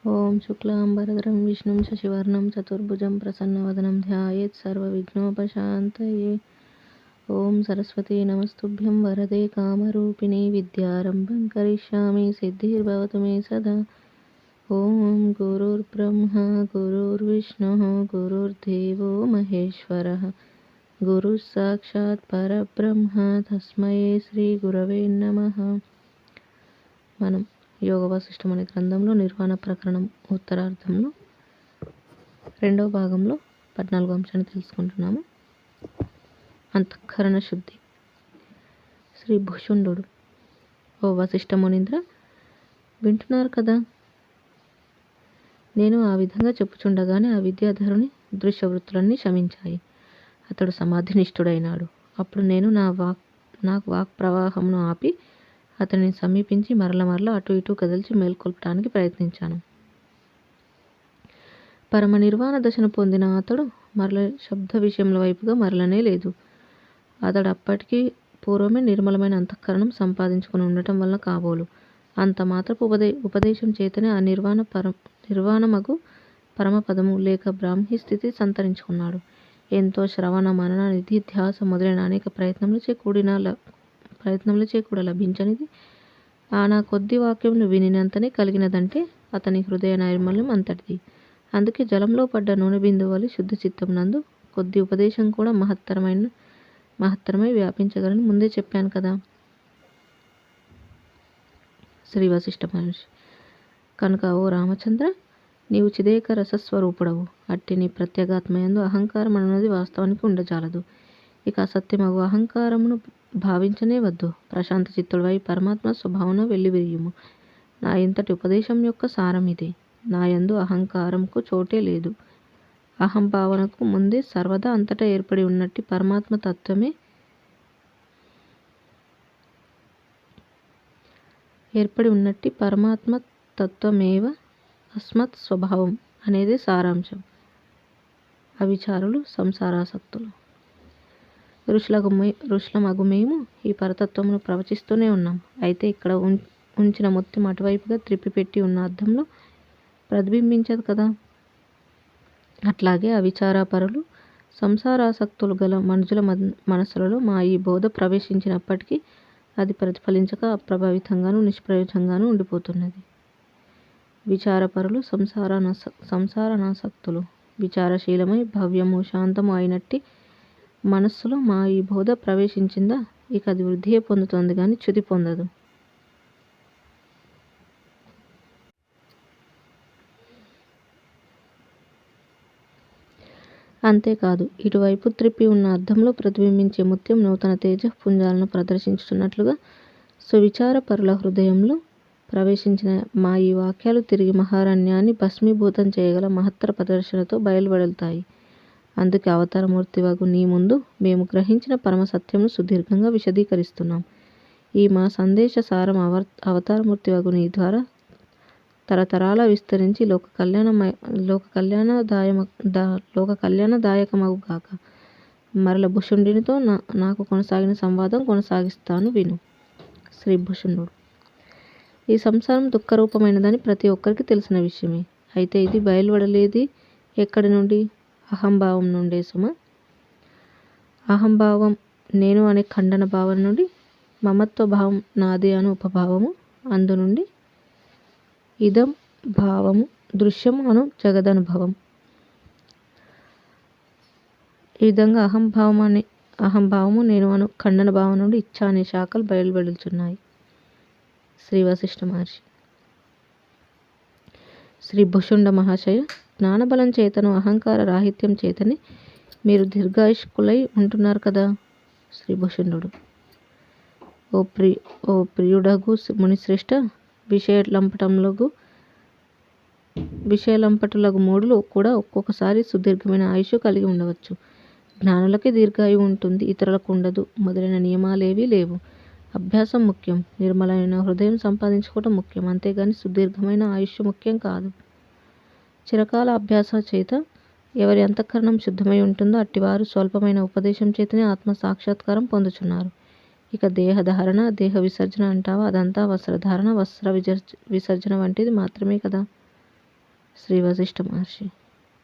ఓం శుక్లాంబరధరం విష్ణుం శశివర్ణం చతుర్భుజం ప్రసన్నవదనం ధ్యాయేత్ సర్వవిఘ్నోపశాంతయే. ఓం సరస్వతీ నమస్తుభ్యం వరదే కామరూపిణి విద్యారంభం కరిష్యామి సిద్ధిర్భవతు మే సదా. ఓం గురుర్బ్రహ్మ గురుర్విష్ణుః గురుర్దేవో మహేశ్వరః గురుః సాక్షాత్ పరబ్రహ్మ తస్మై శ్రీ గురవే నమః. మనం యోగ వాసిష్టం అనే గ్రంథంలో నిర్వాణ ప్రకరణం ఉత్తరార్థంలో రెండవ భాగంలో 14వ అంశాన్ని తెలుసుకుంటున్నాము. అంతఃకరణ శుద్ధి. శ్రీ భుషుండు: ఓ వశిష్ఠ మునీంద్ర, వింటున్నారు కదా. నేను ఆ విధంగా చెప్పుచుండగానే ఆ విద్యాధరుని దృశ్యవృత్తులన్నీ శమించాయి. అతడు సమాధినిష్ఠుడైనాడు. అప్పుడు నేను నాకు వాక్ ప్రవాహంను ఆపి అతనిని సమీపించి మరల అటు ఇటు కదిల్చి మేల్కొల్పడానికి ప్రయత్నించాను. పరమ నిర్వాణ దశను పొందిన అతడు మరల శబ్ద విషయముల వైపుగా మరలనే లేదు. అతడు అప్పటికి పూర్వమే నిర్మలమైన అంతఃకరణం సంపాదించుకుని ఉండటం వలన కాబోలు అంత మాత్రపు ఉపదేశం చేతనే ఆ నిర్వాణమగు పరమపదము లేక బ్రాహ్మీ స్థితి సంతరించుకున్నాడు. ఎంతో శ్రవణ మనన నిధిధ్యాస మొదలైన అనేక ప్రయత్నములచే కూడా లభించనిది ఆ నా కొద్ది వాక్యములు వినినంతనే కలిగినదంటే అతని హృదయ నైర్మల్యం అంతటిది. అందుకే జలంలో పడ్డ నూనె బిందువు వలె శుద్ధ చిత్తం నందు కొద్ది ఉపదేశం కూడా మహత్తరమై వ్యాపించగలని ముందే చెప్పాను కదా. శ్రీ వశిష్ఠ మహర్షి: కనుక ఓ రామచంద్ర, నీవు చిదేక రసస్వరూపుడవు. అట్టి నీ ప్రత్యేగాత్మయందు అహంకారం అన్నది వాస్తవానికి ఉండజాలదు. ఇక అసత్యమగు అహంకారమును భావించనే వద్దు. ప్రశాంత చిత్తుడవై పరమాత్మ స్వభావన వెళ్లివిరియుము. నా ఇంతటి ఉపదేశం యొక్క సారం ఇదే. నా యందు అహంకారంకు చోటే లేదు. అహంభావనకు ముందే సర్వదా అంతటా ఏర్పడి ఉన్నట్టి పరమాత్మ తత్వమేవ అస్మత్ స్వభావం అనేదే సారాంశం. అవిచారులు, సంసారాసక్తులు, ఋషులమగు మేము ఈ పరతత్వమును ప్రవచిస్తూనే ఉన్నాం. అయితే ఇక్కడ ఉంచిన ముత్యం అటువైపుగా త్రిప్పిపెట్టి ఉన్న అద్దంలో ప్రతిబింబించదు కదా. అట్లాగే అవిచారపరులు, సంసారాసక్తులు గల మనుషుల మనస్సులలో మా ఈ బోధ ప్రవేశించినప్పటికీ అది ప్రతిఫలించక అప్రభావితంగాను నిష్ప్రయోజనంగాను ఉండిపోతున్నది. విచారపరులు, సంసారానాసక్తులు విచారశీలమై భవ్యము శాంతము అయినట్టి మనస్సులో మా ఈ బోధ ప్రవేశించిందా, ఇక అది వృద్ధియే పొందుతోంది కానీ చ్యుతి పొందదు. అంతేకాదు, ఇటువైపు త్రిప్పి ఉన్న అద్దంలో ప్రతిబింబించే ముత్యం నూతన తేజఃపుంజాలను ప్రదర్శించుతున్నట్లుగా సువిచార పరుల హృదయంలో ప్రవేశించిన మా ఈ వాక్యాలు తిరిగి మహారణ్యాన్ని భస్మీభూతం చేయగల మహత్తర ప్రదర్శనతో బయలువెడతాయి. అందుకే అవతారమూర్తివగు నీ ముందు మేము గ్రహించిన పరమసత్యమును సుదీర్ఘంగా విశదీకరిస్తున్నాం. ఈ మా సందేశ సారం అవతారమూర్తివగు నీ ద్వారా తరతరాల విస్తరించి లోక కళ్యాణదాయకమగుగాక. మరల భుషుండినితో నాకు కొనసాగిన సంవాదం కొనసాగిస్తాను, విను. శ్రీ భుషుండు: ఈ సంసారం దుఃఖరూపమైనదని ప్రతి ఒక్కరికి తెలిసిన విషయమే. అయితే ఇది బయలువడలేది ఎక్కడి నుండి? అహంభావం నుండే సుమ. అహంభావం నేను అనే ఖండన భావన నుండి, మమత్వ భావం నాది అను ఉపభావము, అందు నుండి ఇదం భావము దృశ్యము అను జగదనుభవం. ఈ విధంగా అహంభావము నేను అను ఖండన భావం నుండి ఇచ్ఛ అనే శాఖలు బయలువెడుచున్నాయి. శ్రీ వశిష్ఠ మహర్షి: శ్రీ భుషుండ మహాశయ, జ్ఞానబలం చేతను అహంకార రాహిత్యం చేతనే మీరు దీర్ఘాయుష్కులై ఉంటున్నారు కదా. శ్రీ భుషుండు: ఓ ప్రియుడగు మునిశ్రేష్ఠ, విషయలంపటులగు మూఢులు కూడా ఒక్కొక్కసారి సుదీర్ఘమైన ఆయుష్ కలిగి ఉండవచ్చు. జ్ఞానులకే దీర్ఘాయువు ఉంటుంది, ఇతరులకు ఉండదు మొదలైన నియమాలేవీ లేవు. అభ్యాసం ముఖ్యం. నిర్మలమైన హృదయం సంపాదించుకోవటం ముఖ్యం. అంతేగాని సుదీర్ఘమైన ఆయుష్ ముఖ్యం కాదు. చిరకాల అభ్యాస చేత ఎవరి అంతఃకరణం శుద్ధమై ఉంటుందో అట్టివారు స్వల్పమైన ఉపదేశం చేతనే ఆత్మ సాక్షాత్కారం పొందుచున్నారు. ఇక దేహధారణ, దేహ విసర్జన అంటావా, అదంతా వస్త్రధారణ, వస్త్ర విసర్జన వంటిది మాత్రమే కదా. శ్రీ వశిష్ఠ మహర్షి: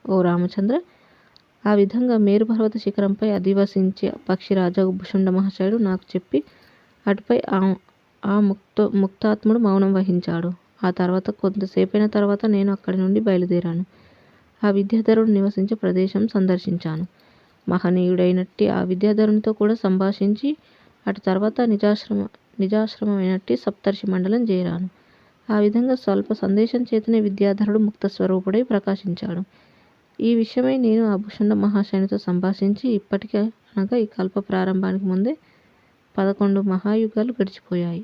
ఓ రామచంద్ర, ఆ విధంగా మేరు పర్వత శిఖరంపై అధివసించే పక్షిరాజా భుషుండ మహాశయుడు నాకు చెప్పి అటుపై ఆ ముక్తాత్ముడు మౌనం వహించాడు. ఆ తర్వాత కొంతసేపైన తర్వాత నేను అక్కడి నుండి బయలుదేరాను. ఆ విద్యాధరుడు నివసించే ప్రదేశం సందర్శించాను. మహనీయుడైనట్టి ఆ విద్యాధరునితో కూడా సంభాషించి అటు తర్వాత నిజాశ్రమమైనట్టి సప్తర్షి మండలం చేరాను. ఆ విధంగా స్వల్ప సందేశం చేతనే విద్యాధరుడు ముక్త స్వరూపుడై ప్రకాశించాడు. ఈ విషయమై నేను ఆ భుషుండ మహాశయునితో సంభాషించి ఇప్పటికే అనగా ఈ కల్ప ప్రారంభానికి ముందే 11 మహాయుగాలు గడిచిపోయాయి.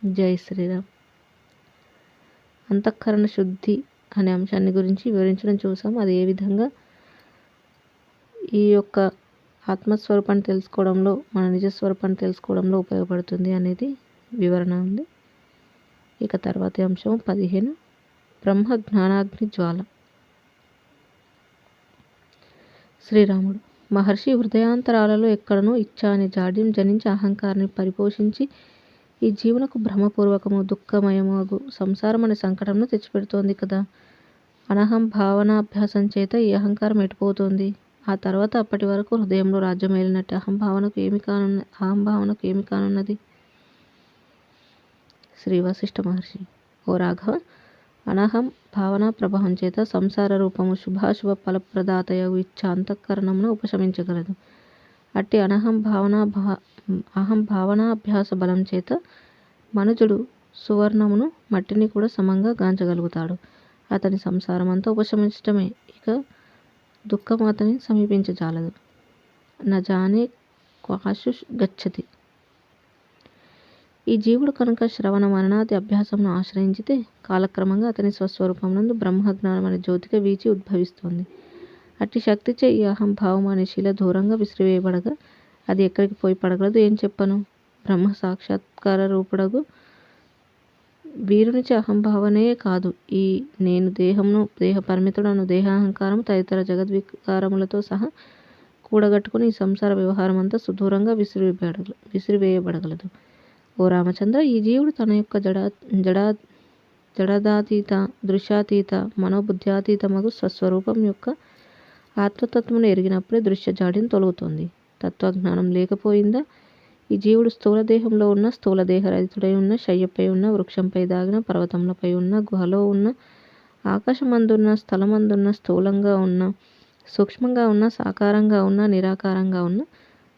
జై శ్రీరామ్. అంతఃకరణ శుద్ధి అనే అంశాన్ని గురించి వివరించడం చూసాం. అది ఏ విధంగా ఈ యొక్క ఆత్మస్వరూపాన్ని తెలుసుకోవడంలో, మన నిజస్వరూపాన్ని తెలుసుకోవడంలో ఉపయోగపడుతుంది అనేది వివరణ ఉంది. ఇక తర్వాతి అంశం 15 బ్రహ్మ జ్ఞానాగ్ని జ్వాల. శ్రీరాముడు: మహర్షి హృదయాంతరాలలో ఎక్కడనో ఇచ్ఛా అనే జాడ్యం జనించి అహంకారాన్ని పరిపోషించి ఈ జీవునకు భ్రమపూర్వకము దుఃఖమయమగు సంసారం అనే సంకటంను తెచ్చిపెడుతోంది కదా. అనహం భావనాభ్యాసం చేత ఈ అహంకారం ఎటుపోతోంది? ఆ తర్వాత అప్పటి వరకు హృదయంలో రాజ్యమేలినట్టు అహంభావనకు ఏమి కానున్నది? శ్రీ వశిష్ఠ మహర్షి: ఓ రాఘవ, అనహం భావనా ప్రభావం చేత సంసార రూపము శుభాశుభ ఫలప్రదాతయగు ఇచ్ఛ అంతఃకరణమును ఉపశమించగలదు. అట్టి అహం భావనాభ్యాస బలం చేత మనుజుడు సువర్ణమును మట్టిని కూడా సమంగా గాంచగలుగుతాడు. అతని సంసారం అంతా ఉపశమించటమే, ఇక దుఃఖం అతని సమీపించజాలదు. నజానే క్వాశు గచ్చతి. ఈ జీవుడు కనుక శ్రవణ మననాది అభ్యాసమును ఆశ్రయించితే కాలక్రమంగా అతని స్వస్వరూపమునందు బ్రహ్మజ్ఞానం అనే జ్యోతిగా వీచి ఉద్భవిస్తోంది. అట్టి శక్తిచే ఈ అహంభావం అనే శిల దూరంగా విసిరివేయబడగా అది ఎక్కడికి పోయి పడగలదు ఏం చెప్పను. బ్రహ్మ సాక్షాత్కార రూపుడగు వీరునిచే అహంభావనే కాదు, ఈ నేను దేహమును, దేహ పరిమితుడను దేహాహంకారం తదితర జగద్వికారములతో సహా కూడగట్టుకుని ఈ సంసార వ్యవహారం అంతా సుదూరంగా విసిరివేయబడగలదు. ఓ రామచంద్ర, ఈ జీవుడు తన యొక్క జడాదాతీత దృశ్యాతీత మనోబుద్ధ్యాతీతమగు స్వస్వరూపం యొక్క ఆత్మతత్వమును ఎరిగినప్పుడే దృశ్య జాడ్యం తొలగుతుంది. తత్వజ్ఞానం లేకపోయిందా ఈ జీవుడు స్థూల దేహంలో ఉన్న, స్థూల దేహరహితుడై ఉన్న, శయ్యపై ఉన్న, వృక్షంపై దాగిన, పర్వతములపై ఉన్న, గుహలో ఉన్న, ఆకాశమందున్న, స్థలమందున్న, స్థూలంగా ఉన్న, సూక్ష్మంగా ఉన్న, సాకారంగా ఉన్న, నిరాకారంగా ఉన్న,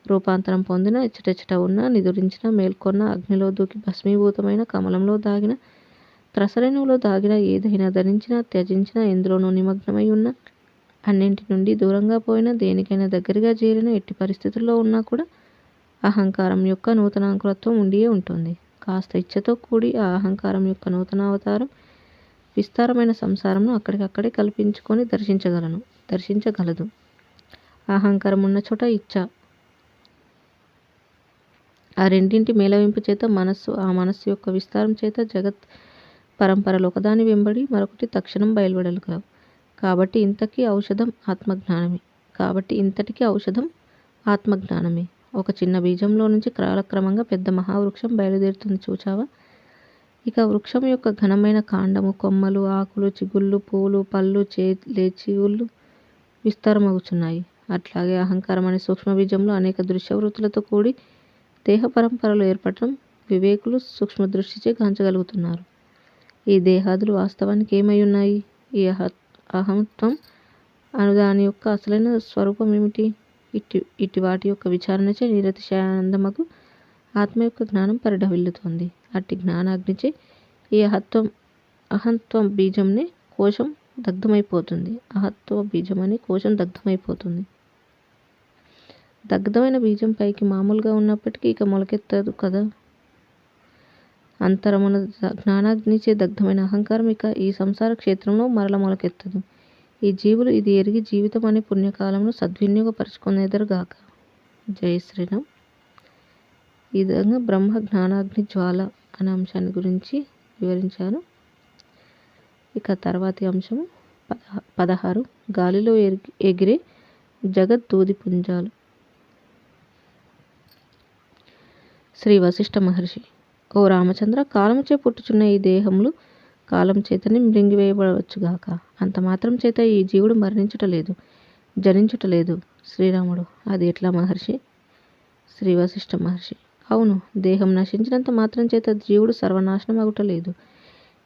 రూపాంతరం పొందిన, ఇచ్చటెచ్చట ఉన్న, నిదురించిన, మేల్కొన్న, అగ్నిలో దూకి భస్మీభూతమైన, కమలంలో దాగిన, త్రసరేణువులో దాగిన, ఏదైనా ధరించిన, త్యజించిన, ఎందులోనూ నిమగ్నమై ఉన్న, అన్నింటి నుండి దూరంగా పోయిన, దేనికైనా దగ్గరగా చేరిన, ఎట్టి పరిస్థితుల్లో ఉన్నా కూడా అహంకారం యొక్క నూతనాంకురత్వం ఉండియే ఉంటుంది. కాస్త ఇచ్ఛతో కూడి ఆ అహంకారం యొక్క నూతనావతారం విస్తారమైన సంసారంను అక్కడికక్కడే కల్పించుకొని దర్శించగలదు. అహంకారం ఉన్న చోట ఇచ్ఛ, ఆ రెండింటి మేళవింపు చేత ఆ మనస్సు యొక్క విస్తారం చేత జగత్ పరంపరలు ఒకదాని వెంబడి మరొకటి తక్షణం బయలువెడగలవు. కాబట్టి ఇంతటికి ఔషధం ఆత్మజ్ఞానమే. ఒక చిన్న బీజంలో నుంచి కాలక్రమంగా పెద్ద మహావృక్షం బయలుదేరుతుంది చూచావా. ఇక వృక్షం యొక్క ఘనమైన కాండము, కొమ్మలు, ఆకులు, చిగుళ్ళు, పూలు, పళ్ళు, లేచిగుళ్ళు విస్తారమగుచున్నాయి. అట్లాగే అహంకారం అనే సూక్ష్మ బీజంలో అనేక దృశ్యవృత్తులతో కూడి దేహ పరంపరలు ఏర్పడటం వివేకులు సూక్ష్మ దృష్టిచే గాంచగలుగుతున్నారు. ఈ దేహాదులు వాస్తవానికి ఏమై ఉన్నాయి? ఈ అహంత్వం అను దాని యొక్క అసలైన స్వరూపం ఏమిటి? ఇట్టి వాటి యొక్క విచారణచే నిరతిశయానందమగు ఆత్మ యొక్క జ్ఞానం పరిఢవిల్లుతోంది. అట్టి జ్ఞానాగ్నిచే ఈ అహంత్వ బీజంనే కోశం దగ్ధమైపోతుంది. దగ్ధమైన బీజం పైకి మామూలుగా ఉన్నప్పటికీ ఇక మొలకెత్తదు కదా. అంతరమున జ్ఞానాగ్నిచే దగ్ధమైన అహంకారం ఇక ఈ సంసార క్షేత్రంలో మరల మొలకెత్తదు. ఈ జీవులు ఇది ఎరిగి జీవితం అనే పుణ్యకాలమును సద్వినియోగపరుచుకునేదరుగాక. జై శ్రీరామ్. ఈ విధంగా బ్రహ్మ జ్ఞానాగ్ని జ్వాల అనే అంశాన్ని గురించి వివరించాను. ఇక తర్వాతి అంశము 16 గాలిలో ఎగిరే జగద్దూది పుంజాలు. శ్రీ వశిష్ఠ మహర్షి: ఓ రామచంద్ర, కాలముచే పుట్టుచున్న ఈ దేహములు కాలం చేతని మృంగివేయబడవచ్చుగాక. అంత మాత్రం చేత ఈ జీవుడు మరణించుటలేదు, జనించుటలేదు. శ్రీరాముడు: అది ఎట్లా మహర్షి? శ్రీ వశిష్ఠ మహర్షి: అవును, దేహం నశించినంత మాత్రం చేత జీవుడు సర్వనాశనం అగుటలేదు.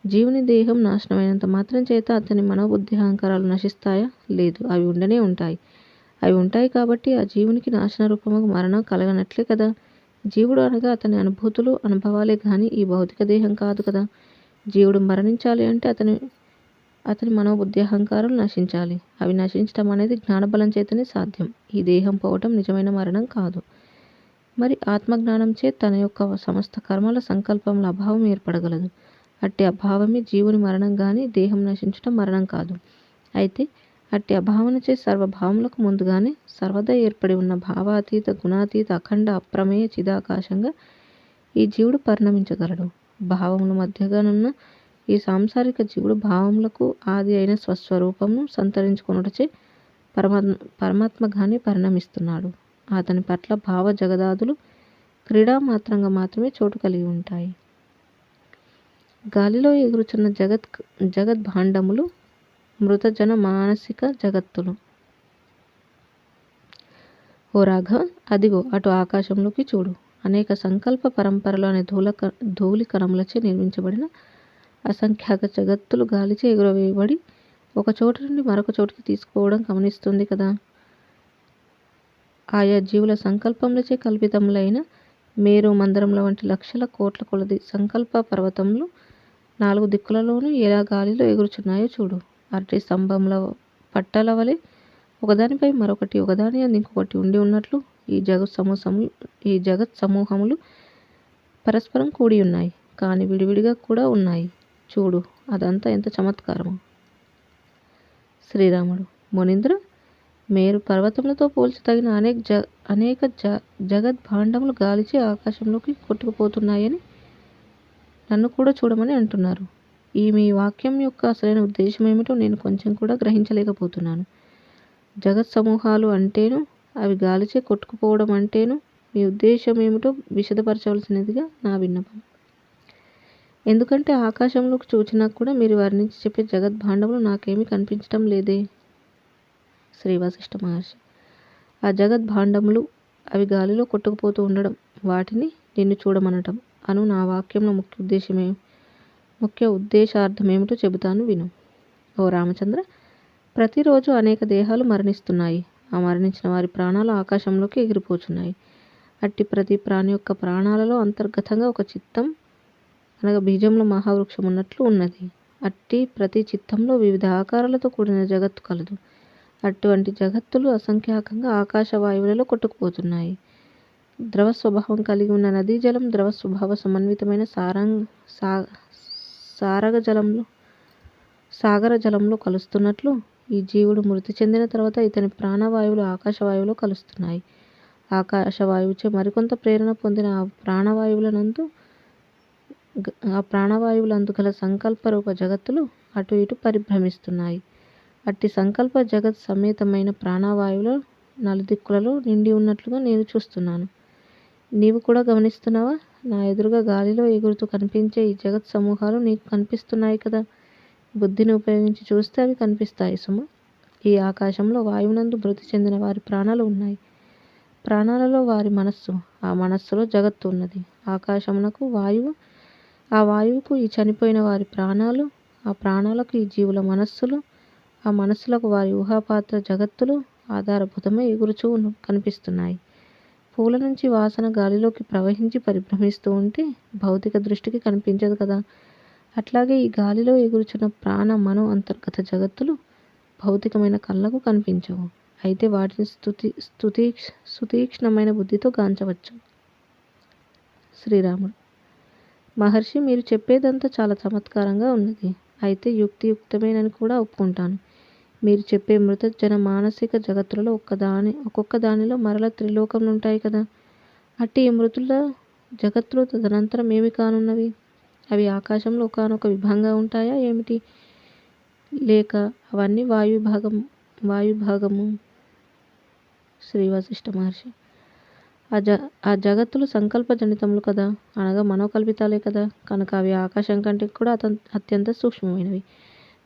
జీవుని దేహం నాశనమైనంత మాత్రం చేత అతని మనోబుద్ధి అహంకారాలు నశిస్తాయా? లేదు, అవి ఉండనే ఉంటాయి. అవి ఉంటాయి కాబట్టి ఆ జీవునికి నాశన రూపముగా మరణం కలగనట్లే కదా. జీవుడు అనగా అతని అనుభూతులు, అనుభవాలే గాని ఈ భౌతిక దేహం కాదు కదా. జీవుడు మరణించాలి అంటే అతని మనోబుద్ధి అహంకారాలు నశించాలి. అవి నశించటం అనేది జ్ఞానబలం చేతనే సాధ్యం. ఈ దేహం పోవటం నిజమైన మరణం కాదు. మరి ఆత్మజ్ఞానం చే తన యొక్క సమస్త కర్మల సంకల్పముల అభావం ఏర్పడగలదు. అట్టి అభావమే జీవుని మరణం గాని దేహం నశించటం మరణం కాదు. అయితే అట్టి అభావనచే సర్వభావములకు ముందుగానే సర్వదా ఏర్పడి ఉన్న భావాతీత, గుణాతీత, అఖండ, అప్రమేయ చిదాకాశంగా ఈ జీవుడు పరిణమించగలడు. భావముల మధ్యగానున్న ఈ సాంసారిక జీవుడు భావములకు ఆది అయిన స్వస్వరూపమును సంతరించుకొనుటచే పరమాత్మగానే పరిణమిస్తున్నాడు. అతని పట్ల భావ జగదాదులు క్రీడా మాత్రంగా మాత్రమే చోటు కలిగి ఉంటాయి. గాలిలో ఎగురుచున్న జగద్భాండములు మృతజన మానసిక జగత్తులు. ఓ రాఘవ, అదిగో అటు ఆకాశంలోకి చూడు. అనేక సంకల్ప పరంపరలు అనే ధూళి కణములచే నిర్మించబడిన అసంఖ్యాక జగత్తులు గాలిచే ఎగురవేయబడి ఒక చోటు నుండి మరొక చోటుకి తీసుకుపోవడం గమనిస్తుంది కదా. ఆయా జీవుల సంకల్పములచే కల్పితములైన మేరు మందరముల వంటి లక్షల కోట్ల కొలది సంకల్ప పర్వతములు నాలుగు దిక్కులలోనూ ఎలా గాలిలో ఎగురుచున్నాయో చూడు. అరటి స్తంభముల పట్టల వలె ఒకదానిపై మరొకటి, ఒకదాని అందు ఇంకొకటి ఉండి ఉన్నట్లు ఈ జగత్ సమూహములు పరస్పరం కూడి ఉన్నాయి, కానీ విడివిడిగా కూడా ఉన్నాయి. చూడు, అదంతా ఎంత చమత్కారము. శ్రీరాముడు: మునీంద్ర, మేరు పర్వతములతో పోల్చదగిన అనేక జగద్భాండములు గాలిచే ఆకాశంలోకి కొట్టుకుపోతున్నాయని నన్ను కూడా చూడమని అంటున్నారు. ఈ మీ వాక్యం యొక్క అసలైన ఉద్దేశం ఏమిటో నేను కొంచెం కూడా గ్రహించలేకపోతున్నాను. జగత్ సమూహాలు అంటేను, అవి గాలిచే కొట్టుకుపోవడం అంటేను మీ ఉద్దేశం ఏమిటో విశదపరచవలసినదిగా నా విన్నపం. ఎందుకంటే ఆకాశంలోకి చూచినా కూడా మీరు వర్ణించి చెప్పే జగద్భాండములు నాకేమీ కనిపించటం లేదే. శ్రీ వశిష్ఠ మహర్షి: ఆ జగద్భాండములు అవి గాలిలో కొట్టుకుపోతూ ఉండడం, వాటిని నిన్ను చూడమనటం అను నా వాక్యంలో ముఖ్య ఉద్దేశార్థమేమిటో చెబుతాను విను. ఓ రామచంద్ర, ప్రతిరోజు అనేక దేహాలు మరణిస్తున్నాయి. ఆ మరణించిన వారి ప్రాణాలు ఆకాశంలోకి ఎగిరిపోచున్నాయి. అట్టి ప్రతి ప్రాణి యొక్క ప్రాణాలలో అంతర్గతంగా ఒక చిత్తం అనగా బీజంలో మహావృక్షం ఉన్నట్లు ఉన్నది. అట్టి ప్రతి చిత్తంలో వివిధ ఆకారాలతో కూడిన జగత్తు కలదు. అటువంటి జగత్తులు అసంఖ్యాకంగా ఆకాశ వాయువులలో కొట్టుకుపోతున్నాయి. ద్రవ స్వభావం కలిగి ఉన్న నదీ జలం ద్రవ స్వభావ సమన్వితమైన సాగర జలంలో కలుస్తున్నట్లు ఈ జీవుడు మృతి చెందిన తర్వాత ఇతని ప్రాణవాయువులు ఆకాశవాయువులో కలుస్తున్నాయి. ఆకాశవాయువుచే మరికొంత ప్రేరణ పొందిన ఆ ప్రాణవాయువులందు గల సంకల్ప రూప జగత్తులు అటు ఇటు పరిభ్రమిస్తున్నాయి. అట్టి సంకల్ప జగత్ సమేతమైన ప్రాణవాయువులు నలుదిక్కులలో నిండి ఉన్నట్లుగా నేను చూస్తున్నాను. నీవు కూడా గమనిస్తున్నావా? నా ఎదురుగా గాలిలో ఎగురుతూ కనిపించే ఈ జగత్ సమూహాలు నీకు కనిపిస్తున్నాయి కదా. బుద్ధిని ఉపయోగించి చూస్తే అవి కనిపిస్తాయి సుమ. ఈ ఆకాశంలో వాయువునందు మృతి చెందిన వారి ప్రాణాలు ఉన్నాయి. ప్రాణాలలో వారి మనస్సు, ఆ మనస్సులో జగత్తు ఉన్నది. ఆకాశమునకు వాయువు, ఆ వాయువుకు ఈ చనిపోయిన వారి ప్రాణాలు, ఆ ప్రాణాలకు ఈ జీవుల మనస్సులు, ఆ మనస్సులకు వారి ఊహాపాత్ర జగత్తులు ఆధారభూతమై ఎగురుచూ కనిపిస్తున్నాయి. పూల నుంచి వాసన గాలిలోకి ప్రవహించి పరిభ్రమిస్తూ ఉంటే భౌతిక దృష్టికి కనిపించదు కదా. అట్లాగే ఈ గాలిలో ఎగురుచున్న ప్రాణ మనో అంతర్గత జగత్తులు భౌతికమైన కళ్ళకు కనిపించవు. అయితే వాటిని సుతీక్ష్ణమైన బుద్ధితో గాంచవచ్చు. శ్రీరాముడు: మహర్షి, మీరు చెప్పేదంతా చాలా చమత్కారంగా ఉన్నది. అయితే యుక్తియుక్తమేనని కూడా ఒప్పుకుంటాను. మీరు చెప్పే మృత జన మానసిక జగత్తులలో ఒక్కొక్క దానిలో మరల త్రిలోకములు ఉంటాయి కదా. అట్టి ఈ మృతుల జగత్తులు తదనంతరం ఏమి కానున్నవి? అవి ఆకాశంలో ఒకానొక విభంగా ఉంటాయా ఏమిటి? లేక అవన్నీ వాయువిభాగము? శ్రీ వశిష్ఠ మహర్షి: ఆ జగత్తులు సంకల్పజనితములు కదా, అనగా మనోకల్పితాలే కదా, కనుక అవి ఆకాశం కంటే కూడా అత్యంత సూక్ష్మమైనవి.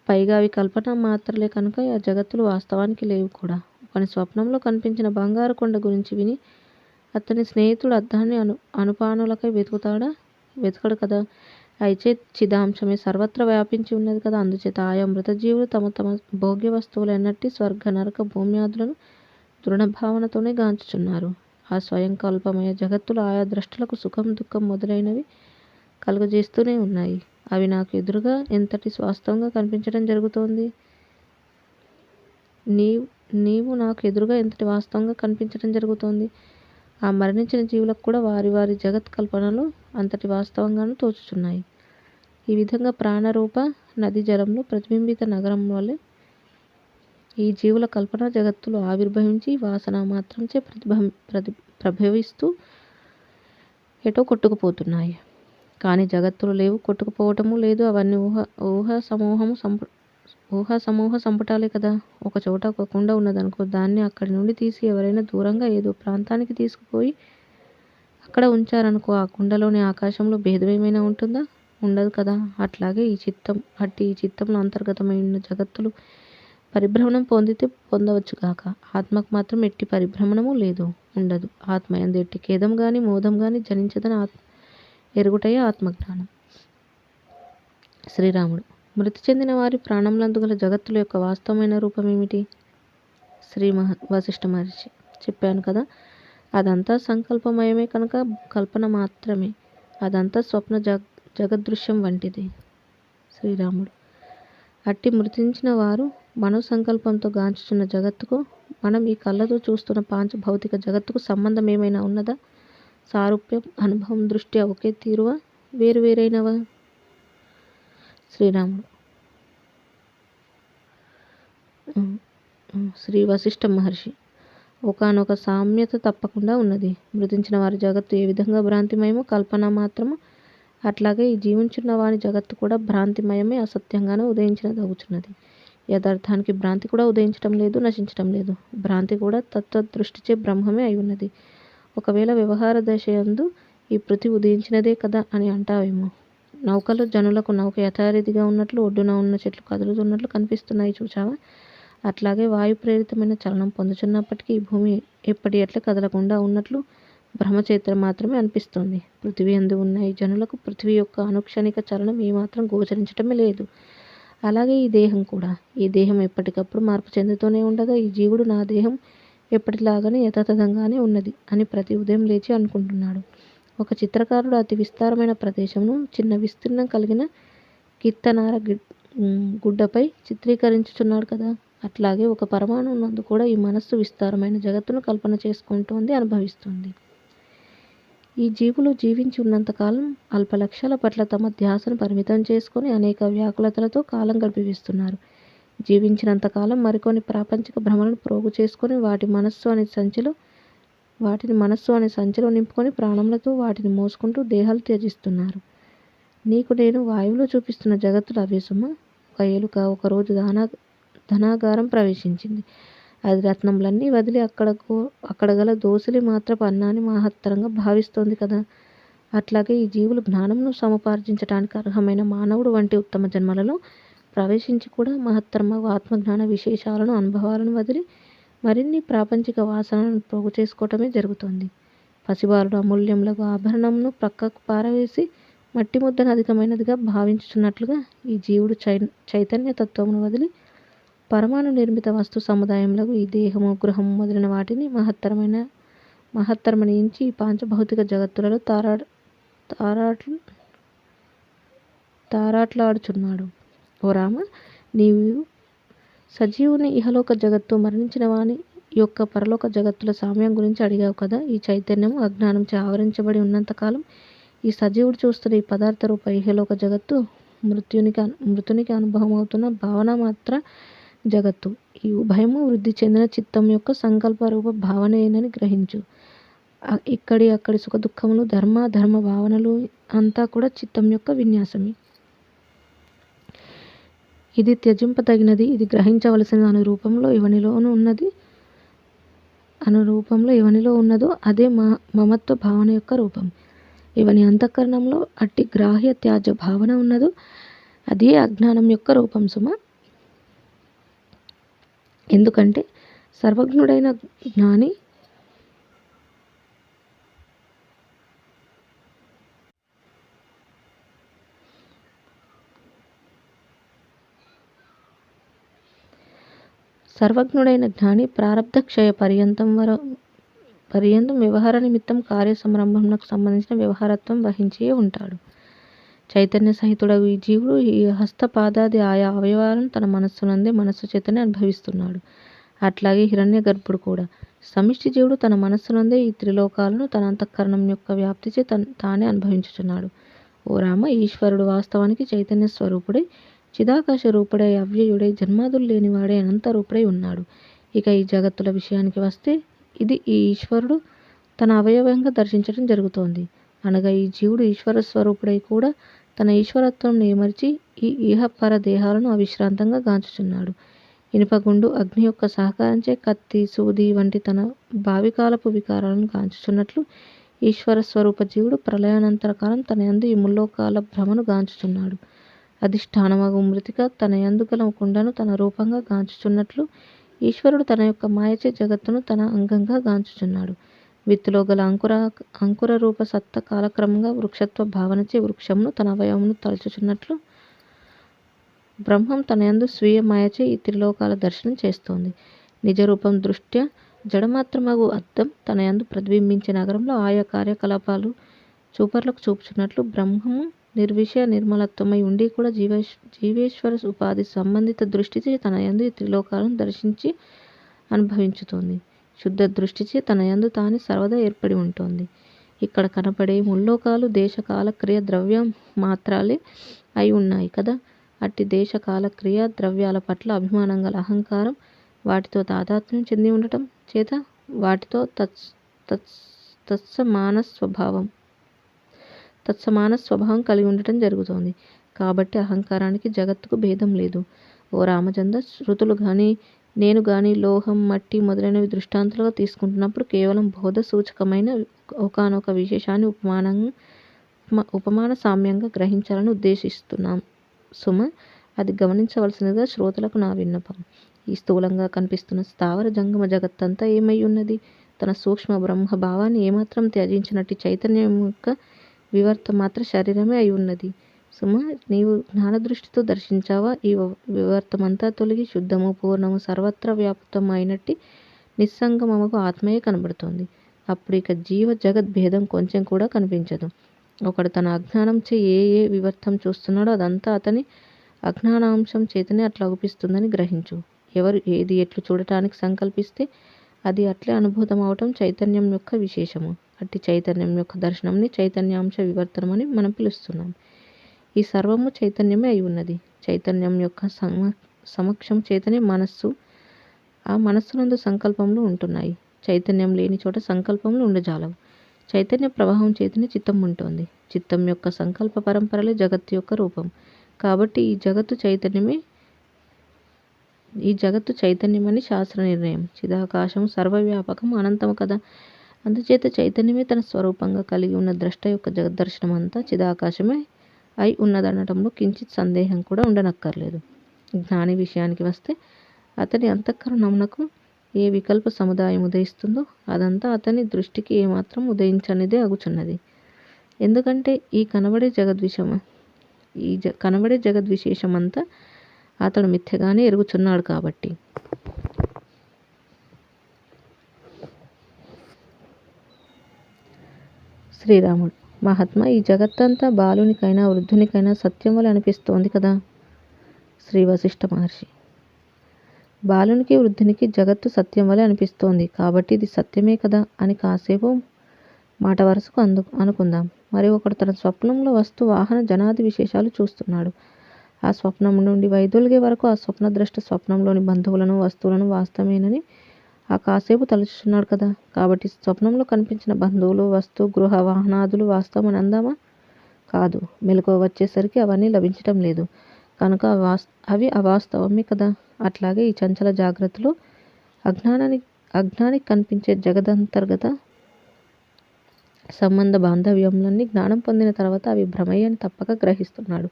పైగా అవి కల్పన మాత్రలే కనుక ఆ జగత్తులు వాస్తవానికి లేవు కూడా. ఒకని స్వప్నంలో కనిపించిన బంగారు కొండ గురించి విని అతని స్నేహితుడు దాన్ని అనుపానులకై వెతకడు కదా. అయితే చిదాంశమే సర్వత్రా వ్యాపించి ఉన్నది కదా. అందుచేత ఆయా మృతజీవులు తమ తమ భోగ్య వస్తువులు ఎన్నట్టి స్వర్గ నరక భూమ్యాదులను దృఢభావనతోనే గాంచుచున్నారు. ఆ స్వయంకల్పమయ జగత్తులు ఆయా ద్రష్టలకు సుఖం దుఃఖం మొదలైనవి కలుగజేస్తూనే ఉన్నాయి. అవి నాకు ఎదురుగా ఎంతటి వాస్తవంగా కనిపించడం జరుగుతోంది. నీవు నాకు ఎదురుగా ఎంతటి వాస్తవంగా కనిపించడం జరుగుతోంది. ఆ మరణించిన జీవులకు కూడా వారి వారి జగత్ కల్పనలు అంతటి వాస్తవంగానూ తోచుచున్నాయి. ఈ విధంగా ప్రాణరూప నదీ జలంలో ప్రతిబింబిత నగరం వలె ఈ జీవుల కల్పనా జగత్తులు ఆవిర్భవించి వాసన మాత్రంచే ప్రభవిస్తూ ఎటో కొట్టుకుపోతున్నాయి. కానీ జగత్తులు లేవు, కొట్టుకుపోవటము లేదు. అవన్నీ ఊహా సమూహ సంపుటాలే కదా. ఒక చోట ఒక కుండ ఉన్నదనుకో, దాన్ని అక్కడి నుండి తీసి ఎవరైనా దూరంగా ఏదో ప్రాంతానికి తీసుకుపోయి అక్కడ ఉంచారనుకో, ఆ కుండలోని ఆకాశంలో భేదం ఏమైనా ఉంటుందా? ఉండదు కదా. అట్లాగే ఈ చిత్తంలో అంతర్గతమైన జగత్తులు పరిభ్రమణం పొందితే పొందవచ్చుగాక, ఆత్మకు మాత్రం ఎట్టి పరిభ్రమణము లేదు, ఉండదు. ఆత్మయందు ఎట్టి ఖేదం గాని మోదం గాని జనించదని ఎరుగుటయే ఆత్మజ్ఞానం. శ్రీరాముడు: మృతి చెందిన వారి ప్రాణములందు గల జగత్తుల యొక్క వాస్తవమైన రూపం ఏమిటి? వశిష్ఠ మహర్షి: చెప్పాను కదా, అదంతా సంకల్పమయమే కనుక కల్పన మాత్రమే. అదంతా స్వప్న జగదృశ్యం వంటిది. శ్రీరాముడు: అట్టి మృతించిన వారు మనోసంకల్పంతో గాంచుచున్న జగత్తుకు మనం ఈ కళ్ళతో చూస్తున్న భౌతిక జగత్తుకు సంబంధం ఏమైనా ఉన్నదా? సారూప్యం అనుభవం దృష్ట్యా ఒకే తీరువా, వేరువేరైనవా? శ్రీరాముడు: శ్రీ వశిష్ఠ మహర్షి: ఒకానొక సామ్యత తప్పకుండా ఉన్నది. మృతించిన వారి జగత్తు ఏ విధంగా భ్రాంతిమయమో కల్పన మాత్రము, అట్లాగే ఈ జీవించున్న వాని జగత్తు కూడా భ్రాంతిమయమే, అసత్యంగానే ఉదయించినదగుచున్నది. యథార్థానికి భ్రాంతి కూడా ఉదయించటం లేదు, నశించటం లేదు. భ్రాంతి కూడా తత్వదృష్టిచే బ్రహ్మమే అయి ఉన్నది. ఒకవేళ వ్యవహార దశయందు ఈ పృథివీ ఉదయించినదే కదా అని అంటావేమో. నౌకలో జనులకు నౌక యథారీతిగా ఉన్నట్లు ఒడ్డున ఉన్న చెట్లు కదులుతున్నట్లు కనిపిస్తున్నాయి చూచావా? అట్లాగే వాయు ప్రేరితమైన చలనం పొందుచున్నప్పటికీ ఈ భూమి ఎప్పటి ఎట్లా కదలకుండా ఉన్నట్లు బ్రహ్మచైత్ర మాత్రమే అనిపిస్తుంది. పృథివీ యందు ఉన్న ఈ జనులకు పృథివీ యొక్క అనుక్షణిక చలనం ఏమాత్రం గోచరించటమే లేదు. అలాగే ఈ దేహం కూడా. ఈ దేహం ఎప్పటికప్పుడు మార్పు చెందుతూనే ఉండగా ఈ జీవుడు నా దేహం ఎప్పటిలాగానే యథాతథంగానే ఉన్నది అని ప్రతి ఉదయం లేచి అనుకుంటున్నాడు. ఒక చిత్రకారుడు అతి విస్తారమైన ప్రదేశమును చిన్న విస్తీర్ణం కలిగిన కిత్తనార గుడ్డపై చిత్రీకరించుచున్నాడు కదా. అట్లాగే ఒక పరమాణువు నందు కూడా ఈ మనస్సు విస్తారమైన జగత్తును కల్పన చేసుకుంటోంది, అనుభవిస్తుంది. ఈ జీవులు జీవించి ఉన్నంతకాలం అల్ప లక్ష్యాల పట్ల తమ ధ్యాసను పరిమితం చేసుకొని అనేక వ్యాకులతలతో కాలం గడిపిస్తున్నారు. జీవించినంతకాలం మరికొన్ని ప్రాపంచిక భ్రమలను ప్రోగు చేసుకొని వాటిని మనస్సు అనే సంచిలో నింపుకొని ప్రాణములతో వాటిని మోసుకుంటూ దేహాలు త్యజిస్తున్నారు. నీకు నేను వాయువులో చూపిస్తున్న జగత్తులు అవే సుమా. ఒక ఎలుక ఒకరోజు ధనాగారం ప్రవేశించింది. అది రత్నములన్నీ వదిలి అక్కడ గల దోసిలి మాత్రపు అన్నాన్ని మహత్తరంగా భావిస్తోంది కదా. అట్లాగే ఈ జీవులు జ్ఞానమును సముపార్జించటానికి అర్హమైన మానవుడు వంటి ఉత్తమ జన్మలలో ప్రవేశించి కూడా మహత్తరమగు ఆత్మజ్ఞాన విశేషాలను అనుభవాలను వదిలి మరిన్ని ప్రాపంచిక వాసనలను పోగు చేసుకోవటమే జరుగుతోంది. పసిబాలుడు అమూల్యములకు ఆభరణంను ప్రక్కకు పారవేసి మట్టి ముద్దను అధికమైనదిగా భావించుచున్నట్లుగా ఈ జీవుడు చైతన్య తత్వమును వదిలి పరమాణు నిర్మిత వస్తు సముదాయములకు ఈ దేహము గృహము మొదలైన వాటిని మహత్తరమని ఎంచి ఈ పాంచభౌతిక జగత్తులలో తారాట్లాడుచున్నాడు. ఓ రామ, నీవు సజీవుని ఇహలోక జగత్తు, మరణించిన వాని యొక్క పరలోక జగత్తుల సామ్యం గురించి అడిగావు కదా. ఈ చైతన్యము అజ్ఞానంచే ఆవరించబడి ఉన్నంతకాలం ఈ సజీవుడు చూస్తున్న ఈ పదార్థ రూప ఇహలోక జగత్తు మృతునికి అనుభవం అవుతున్న భావన మాత్ర జగత్తు. ఈ ఉభయము వృద్ధి చెందిన చిత్తం యొక్క సంకల్ప రూప భావనేనని గ్రహించు. అక్కడి సుఖ దుఃఖములు, ధర్మ భావనలు అంతా కూడా చిత్తం యొక్క విన్యాసమే. ఇది త్యజింపదగినది, ఇది గ్రహించవలసిన అను రూపంలో ఇవనిలోనూ ఉన్నది. అను రూపంలో ఎవనిలో ఉన్నదో అదే మమత్వ భావన యొక్క రూపం. ఎవని అంతఃకరణంలో అట్టి గ్రాహ్య త్యాజ్య భావన ఉన్నదో అదే అజ్ఞానం యొక్క రూపం సుమ. ఎందుకంటే సర్వజ్ఞుడైన జ్ఞాని ప్రారబ్ధ క్షయ పర్యంతం వ్యవహార నిమిత్తం కార్య సంరంభంకు సంబంధించిన వ్యవహారత్వం వహించే ఉంటాడు. చైతన్య సహితుడగు ఈ జీవుడు ఈ హస్తపాదాది ఆయా అవయవాలను తన మనస్సునందే మనస్సు చేతనే అనుభవిస్తున్నాడు. అట్లాగే హిరణ్య గర్భుడు కూడా సమిష్టి జీవుడు తన మనస్సునందే ఈ త్రిలోకాలను తన అంతఃకరణం యొక్క వ్యాప్తిచే తానే అనుభవించుచున్నాడు. ఓ రామ, ఈశ్వరుడు వాస్తవానికి చైతన్య స్వరూపుడై చిదాకాశ రూపుడై అవ్యయుడై జన్మాదులు లేనివాడై అనంత రూపుడై ఉన్నాడు. ఇక ఈ జగత్తుల విషయానికి వస్తే ఇది ఈ ఈశ్వరుడు తన అవయవంగా దర్శించడం జరుగుతోంది. అనగా ఈ జీవుడు ఈశ్వర స్వరూపుడై కూడా తన ఈశ్వరత్వం ఏమర్చి ఈ ఇహపర దేహాలను అవిశ్రాంతంగా గాంచుచున్నాడు. ఇనుపగుండు అగ్ని యొక్క సహకారంచే కత్తి సూది వంటి తన భావికాలపు వికారాలను గాంచుచున్నట్లు ఈశ్వర స్వరూప జీవుడు ప్రళయానంతర కాలం తన యందు ఈ ముల్లోకాల భ్రమను గాంచుచున్నాడు. అధిష్టానమగు మృతిక తన యందు గల కుండను తన రూపంగా గాంచుచున్నట్లు ఈశ్వరుడు తన యొక్క మాయచే జగత్తును తన అంగంగా గాంచుచున్నాడు. విత్తులో గల అంకుర రూప సత్త కాలక్రమంగా వృక్షత్వ భావనచే వృక్షమును తన అవయవమును తలచుచున్నట్లు బ్రహ్మం తన యందు స్వీయ మాయచే ఈ త్రిలోకాల దర్శనం చేస్తోంది. నిజరూపం దృష్ట్యా జడమాత్రమగు అద్దం తన యందు ప్రతిబింబించే నగరంలో ఆయా కార్యకలాపాలు చూపర్లకు చూపుచున్నట్లు బ్రహ్మము నిర్విషయ నిర్మలత్వమై ఉండి కూడా జీవేశ్వర ఉపాధి సంబంధిత దృష్టిచే తన యందు ఈ త్రిలోకాలను దర్శించి అనుభవించుతోంది. శుద్ధ దృష్టిచే తన యందు తానే సర్వదా ఏర్పడి ఉంటుంది. ఇక్కడ కనపడే ముల్లోకాలు దేశకాల క్రియ ద్రవ్య మాత్రాలే అయి ఉన్నాయి కదా. అట్టి దేశకాల క్రియ ద్రవ్యాల పట్ల అభిమానం గల అహంకారం వాటితో తాదాత్మ్యం చెంది ఉండటం చేత వాటితో తత్సమాన స్వభావం కలిగి ఉండటం జరుగుతోంది. కాబట్టి అహంకారానికి జగత్తుకు భేదం లేదు. ఓ రామచంద్ర, శృతులు కానీ నేను కానీ లోహం మట్టి మొదలైనవి దృష్టాంతాలుగా తీసుకుంటున్నప్పుడు కేవలం బోధ సూచకమైన ఒకానొక విశేషాన్ని ఉపమాన సామ్యంగా గ్రహించాలని ఉద్దేశిస్తున్నాం సుమ. అది గమనించవలసినదిగా శ్రోతలకు నా విన్నపం. ఈ స్థూలంగా కనిపిస్తున్న స్థావర జంగమ జగత్తంతా ఏమై ఉన్నది? తన సూక్ష్మ బ్రహ్మ భావాన్ని ఏమాత్రం త్యజించినట్టు చైతన్యం యొక్క వివర్త మాత్ర శరీరమే అయి ఉన్నది. సుమ, నీవు జ్ఞానదృష్టితో దర్శించావా? ఈ వివర్తమంతా తొలగి శుద్ధము పూర్ణము సర్వత్రా వ్యాప్తం అయినట్టి నిస్సంగమకు ఆత్మయే కనబడుతోంది. అప్పుడు ఇక జీవ జగత్ భేదం కొంచెం కూడా కనిపించదు. ఒకడు తన అజ్ఞానంచే ఏ వివర్తం చూస్తున్నాడో అదంతా అతని అజ్ఞానాంశం చేతనే అట్లా అగుపిస్తుందని గ్రహించు. ఎవరు ఏది ఎట్లు చూడటానికి సంకల్పిస్తే అది అట్లే అనుభూతం అవటం చైతన్యం యొక్క విశేషము. అట్టి చైతన్యం యొక్క దర్శనంని చైతన్యాంశ వివర్తనమని మనం పిలుస్తున్నాం. ఈ సర్వము చైతన్యమే అయి ఉన్నది. చైతన్యం యొక్క సమక్షం చేతనే మనస్సు, ఆ మనస్సునందు సంకల్పములు ఉంటున్నాయి. చైతన్యం లేని చోట సంకల్పములు ఉండజాలవు. చైతన్య ప్రవాహం చేతనే చిత్తం ఉంటుంది. చిత్తం యొక్క సంకల్ప పరంపరలే జగత్తు యొక్క రూపం. కాబట్టి ఈ జగత్తు చైతన్యమని శాస్త్ర నిర్ణయం. చిదాకాశం సర్వవ్యాపకం అనంతము కదా. అందుచేత చైతన్యమే తన స్వరూపంగా కలిగి ఉన్న ద్రష్ట యొక్క జగద్దర్శనం అంతా చిదాకాశమే అయి ఉన్నదనటంలో కించిత్ సందేహం కూడా ఉండనక్కర్లేదు. జ్ఞాని విషయానికి వస్తే అతని అంతఃకరణమునకు ఏ వికల్ప సముదాయం ఉదయిస్తుందో అదంతా అతని దృష్టికి ఏమాత్రం ఉదయించనిదే అగుచున్నది. ఎందుకంటే ఈ కనబడే జగద్విశేషమంతా అతడు మిథ్యగానే ఎరుగుచున్నాడు కాబట్టి. శ్రీరాముడు: మహాత్మా, ఈ జగత్తంతా బాలునికైనా వృద్ధునికైనా సత్యం వలె అనిపిస్తోంది కదా. శ్రీ వశిష్ఠ మహర్షి: బాలునికి వృద్ధునికి జగత్తు సత్యం వలె అనిపిస్తోంది కాబట్టి ఇది సత్యమే కదా అని కాసేపు మాట వరుసకు అనుకుందాం. మరి ఒకడు తన స్వప్నంలో వస్తు వాహన జనాది విశేషాలు చూస్తున్నాడు. ఆ స్వప్నం నుండి వైదొలిగే వరకు ఆ స్వప్నద్రష్ట స్వప్నంలోని బంధువులను వస్తువులను వాస్తవమేనని ఆ కాసేపు తలుచుచున్నాడు కదా. కాబట్టి స్వప్నంలో కనిపించిన బంధువులు వస్తు గృహ వాహనాదులు వాస్తవం అని అందామా? కాదు. మెలకువ వచ్చేసరికి అవన్నీ లభించటం లేదు కనుక అవి అవాస్తవమే కదా. అట్లాగే ఈ చంచల జాగ్రత్తలో అజ్ఞానికి కనిపించే జగదంతర్గత సంబంధ బాంధవ్యములన్నీ జ్ఞానం పొందిన తర్వాత అవి భ్రమయ్య అని తప్పక గ్రహిస్తున్నాడు.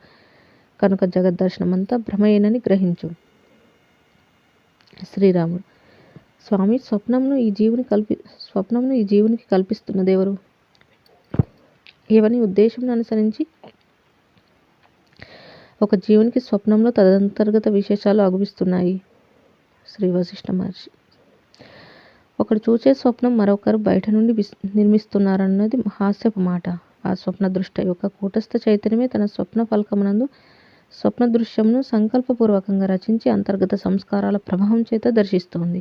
కనుక జగద్దర్శనమంతా భ్రమయ్యనని గ్రహించు. శ్రీరాముడు: స్వామి, స్వప్నంను ఈ జీవునికి కల్పిస్తున్నదెవరు? ఎవని ఉద్దేశంను అనుసరించి ఒక జీవునికి స్వప్నంలో తదంతర్గత విశేషాలు అగుపిస్తున్నాయి? శ్రీ వశిష్ఠ మహర్షి: ఒకడు చూచే స్వప్నం మరొకరు బయట నుండి నిర్మిస్తున్నారన్నది హాస్యపు మాట. ఆ స్వప్న దృష్ట యొక్క కూటస్థ చైతన్యమే తన స్వప్న ఫలకమునందు స్వప్న దృశ్యమును సంకల్పపూర్వకంగా రచించి అంతర్గత సంస్కారాల ప్రభావం చేత దర్శిస్తోంది.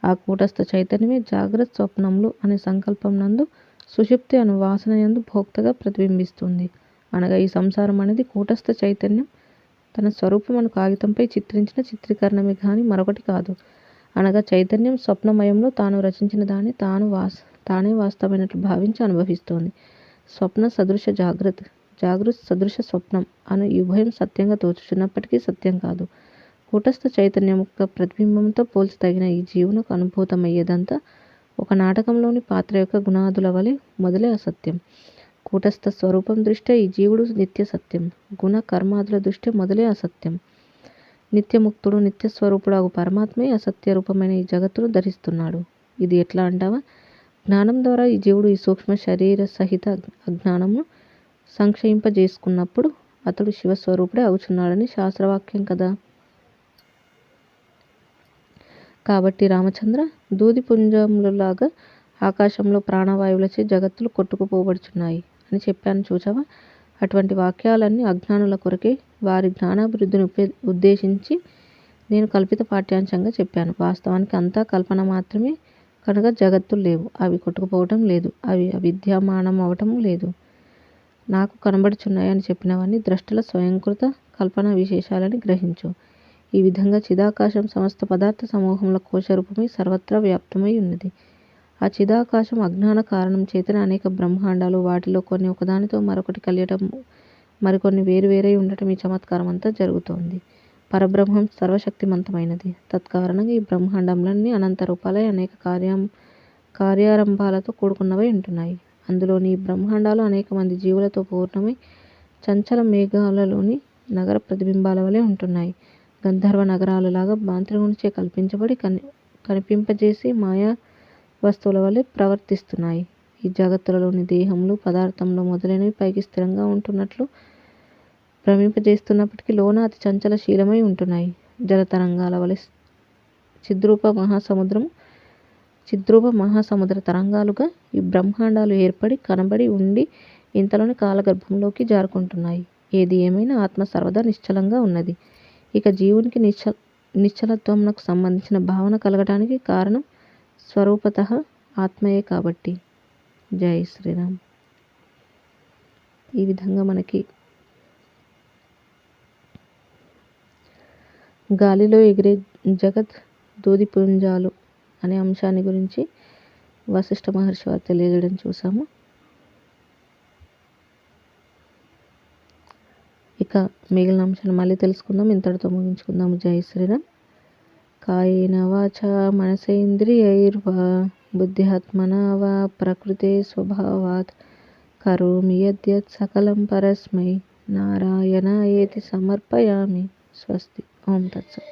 ఆ కూటస్థ చైతన్యమే జాగ్రత్త స్వప్నములు అనే సంకల్పం నందు సుషుప్తి అను వాసన యందు భోక్తగా ప్రతిబింబిస్తుంది. అనగా ఈ సంసారం అనేది కూటస్థ చైతన్యం తన స్వరూపమును కాగితంపై చిత్రించిన చిత్రీకరణమే గాని మరొకటి కాదు. అనగా చైతన్యం స్వప్నమయంలో తాను రచించిన దాన్ని తానే వాస్తవమైనట్లు భావించి అనుభవిస్తోంది. స్వప్న సదృశ జాగ్రత్త, జాగృత్ సదృశ స్వప్నం అను ఈ ఉభయం సత్యంగా తోచుచున్నప్పటికీ సత్యం కాదు. కూటస్థ చైతన్యం యొక్క ప్రతిబింబంతో పోల్చదగిన ఈ జీవునకు అనుభూతమయ్యేదంతా ఒక నాటకంలోని పాత్ర యొక్క గుణాదుల వలె మొదలే అసత్యం. కూటస్థ స్వరూపం దృష్ట్యా ఈ జీవుడు నిత్య సత్యం, గుణ కర్మాదుల దృష్ట్యా మొదలే అసత్యం. నిత్యముక్తుడు నిత్యస్వరూపుడు అగు పరమాత్మే అసత్య రూపమైన ఈ జగత్తును ధరిస్తున్నాడు. ఇది ఎట్లా అంటావా? జ్ఞానం ద్వారా ఈ జీవుడు ఈ సూక్ష్మ శరీర సహిత అజ్ఞానమును సంక్షయింపజేసుకున్నప్పుడు అతడు శివస్వరూపుడే అవుచున్నాడని శాస్త్రవాక్యం కదా. కాబట్టి రామచంద్ర, దూది పుంజములలాగా ఆకాశంలో ప్రాణవాయువులచే జగత్తులు కొట్టుకుపోబడుచున్నాయి అని చెప్పాను చూచావా? అటువంటి వాక్యాలన్నీ అజ్ఞానుల కొరకే, వారి జ్ఞానాభివృద్ధిని ఉద్దేశించి నేను కల్పిత పాఠ్యాంశంగా చెప్పాను. వాస్తవానికి అంతా కల్పన మాత్రమే కనుక జగత్తులు లేవు, అవి కొట్టుకుపోవటం లేదు, అవి అవిద్యమానం అవటం లేదు. నాకు కనబడుచున్నాయి అని చెప్పినవన్నీ ద్రష్టల స్వయంకృత కల్పన విశేషాలని గ్రహించు. ఈ విధంగా చిదాకాశం సమస్త పదార్థ సమూహముల కోశరూపమై సర్వత్రా వ్యాప్తమై ఉన్నది. ఆ చిదాకాశం అజ్ఞాన కారణం చేతనే అనేక బ్రహ్మాండాలు, వాటిలో కొన్ని ఒకదానితో మరొకటి కలియటం, మరికొన్ని వేరువేరై ఉండటం ఈ చమత్కారం అంతా జరుగుతోంది. పరబ్రహ్మం సర్వశక్తిమంతమైనది. తత్కారణంగా ఈ బ్రహ్మాండములన్నీ అనంత రూపాలై అనేక కార్యారంభాలతో కూడుకున్నవై ఉంటున్నాయి. అందులోని ఈ బ్రహ్మాండాలు అనేక మంది జీవులతో పూర్ణమై చంచల మేఘాలలోని నగర ప్రతిబింబాల వలె ఉంటున్నాయి. గంధర్వ నగరాలలాగా మాంత్రికునిచే కల్పించబడి కనిపింపజేసే మాయా వస్తువుల వలె ప్రవర్తిస్తున్నాయి. ఈ జగత్తులలోని దేహములు, పదార్థములు మొదలైనవి పైకి స్థిరంగా ఉంటున్నట్లు భ్రమింపజేస్తున్నప్పటికీ లోన అతి చంచల శీలమై ఉంటున్నాయి. జలతరంగాల వలె చిద్రూప మహాసముద్ర తరంగాలుగా ఈ బ్రహ్మాండాలు ఏర్పడి కనబడి ఉండి ఇంతలోని కాలగర్భంలోకి జారుకుంటున్నాయి. ఏది ఏమైనా ఆత్మ సర్వదా నిశ్చలంగా ఉన్నది. ఇక జీవునికి నిశ్చలత్వమునకు సంబంధించిన భావన కలగటానికి కారణం స్వరూపతః ఆత్మయే కాబట్టి. జై శ్రీరామ్. ఈ విధంగా మనకి గాలిలో ఎగిరే జగత్ దూదిపుంజాలు అనే అంశాన్ని గురించి వశిష్ఠ మహర్షి వారు తెలియజేయడం చూసాము. ఇక మిగిలిన అంశాలు మళ్ళీ తెలుసుకుందాం. ఇంతటితో ముగించుకుందాము. జై శ్రీరామ్. కాయేన వాచా మనసేంద్రియైర్వా బుద్ధ్యాత్మనా వా ప్రకృతే స్వభావాత్ కరోమి యద్యత్ సకలం పరస్మై నారాయణాయేతి సమర్పయామి. స్వస్తి. ఓం తత్సత్.